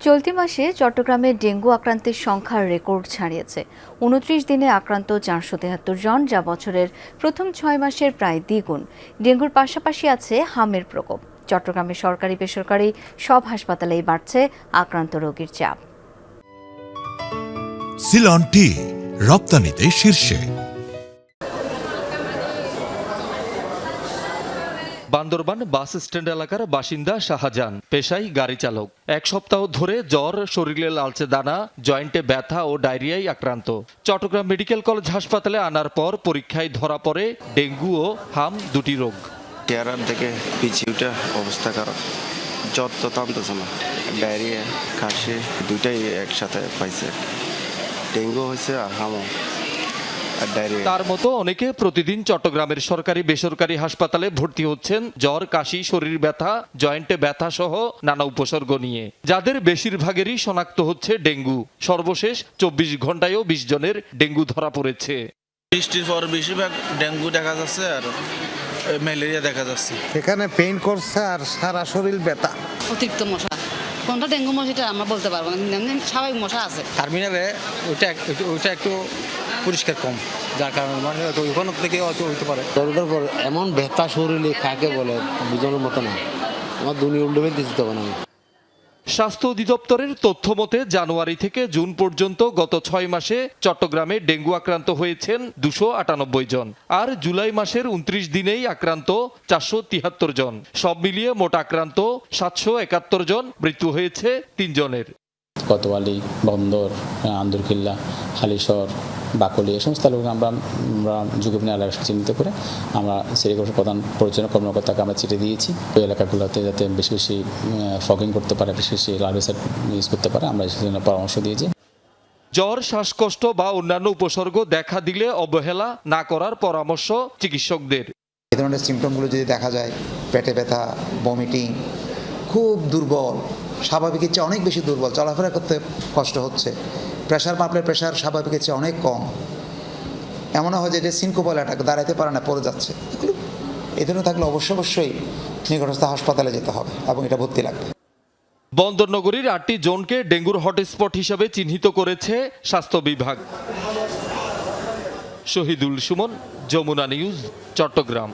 চলতি মাসে চট্টগ্রামে ডেঙ্গু আক্রান্তের সংখ্যা রেকর্ড ছাড়িয়েছে। ২৯ দিনে আক্রান্ত ৪৭৩ জন, যা বছরের প্রথম ৬ মাসের প্রায় দ্বিগুণ। ডেঙ্গুর পাশাপাশি আছে হামের প্রকোপ। চট্টগ্রামের সরকারি বেসরকারি সব হাসপাতালেই বাড়ছে আক্রান্ত রোগীর চাপ। সিলন টি রপ্তানিতে শীর্ষে। বান্দরবান বাস স্ট্যান্ড এলাকার বাসিন্দা শাহজাহান, পেশায় গাড়ি চালক। এক সপ্তাহ ধরে জ্বর, শরীরে লালচে দানা, জয়েন্টে ব্যথা ও ডায়রিয়ায় আক্রান্ত। চট্টগ্রাম মেডিকেল কলেজ হাসপাতালে আনার পর পরীক্ষায় ধরা পড়ে ডেঙ্গু ও হাম দুটি রোগ। চেয়ারার থেকে পিছিয়ে অবস্থা খারাপ, জ্বর তো টানতেছে না, ডায়রিয়া কাশি দুইটাই একসাথে পাইছে, ডেঙ্গু হয়েছে আর হামও। তার মতো অনেকে প্রতিদিন চট্টগ্রামের সরকারি বেসরকারি হাসপাতালে ভর্তি হচ্ছেন জ্বর, কাশি, শরীর ব্যথা, জয়েন্টে ব্যথা সহ নানা উপসর্গ নিয়ে, যাদের বেশিরভাগেরই শনাক্ত হচ্ছে ডেঙ্গু। সর্বশেষ ২৪ ঘন্টায়ও ২০ জনের ডেঙ্গু ধরা পড়েছে। বৃষ্টির পর বেশিরভাগ ডেঙ্গু দেখা যাচ্ছে আর ম্যালেরিয়া দেখা যাচ্ছে। এখানে পেইন করছে আর সারা শরীর ব্যথা। অতিরিক্ত মশা, কোনটা ডেঙ্গু মশাটা আমরা বলতে পারবো না, স্বাভাবিক মশা আছে। টার্মিনালে ওইটা একটু পরিষ্কার কম, যার কারণে মানে ওইখান থেকে হইতে পারে। দরকার পর এমন ব্যথা শরীরে কাকে বলে বোঝানোর মতো না, আমার দুনিয়া উল্টে ফেলতে দিতে হবে না। স্বাস্থ্য অধিদপ্তরের তথ্য মতে জানুয়ারি থেকে জুন পর্যন্ত গত ৬ মাসে চট্টগ্রামে ডেঙ্গু আক্রান্ত হয়েছেন ২৯৮ জন, আর জুলাই মাসের ২৯ দিনেই আক্রান্ত ৪৭৩ জন। সব মিলিয়ে মোট আক্রান্ত ৭৭১ জন, মৃত্যু হয়েছে ৩ জনের। কোতোয়ালি, বন্দর, আন্দরকিল্লা, হালিশহর, বাকলি, এই সমস্ত এলাকা আমরা ঝুঁকিপূর্ণ এলাকা চিহ্নিত করে আমরা সিটি কর্পোরেশন প্রধান পরিচালনা কর্মকর্তাকে আমরা চিঠি দিয়েছি। ওই এলাকাগুলোতে যাতে বেশি বেশি ফগিং করতে পারে, বেশি বেশি লার্ভিসাইড ইউজ করতে পারে, আমরা সেই জন্য পরামর্শ দিয়েছি। জ্বর, শ্বাসকষ্ট বা অন্যান্য উপসর্গ দেখা দিলে অবহেলা না করার পরামর্শ চিকিৎসকদের। এই ধরনের সিমটমগুলো যদি দেখা যায়, পেটে ব্যথা, ভমিটিং, খুব দুর্বল, স্বাভাবিকের চেয়ে অনেক বেশি দুর্বল, চলাফেরা করতে কষ্ট হচ্ছে, প্রেশার মাপলে প্রেশার স্বাভাবিকের চেয়ে অনেক কম, এমনও হয় যে এটা সিনকোপাল অ্যাটাক, দাঁড়াইতে পারে না, পড়ে যাচ্ছে, এগুলো এই ধরনের থাকলে অবশ্যই নিকটস্থ হাসপাতালে যেতে হবে এবং এটা ভর্তি লাগবে। বন্দরনগরীর ৮টি জোনকে ডেঙ্গুর হটস্পট হিসেবে চিহ্নিত করেছে স্বাস্থ্য বিভাগ। শহীদুল সুমন, যমুনা নিউজ, চট্টগ্রাম।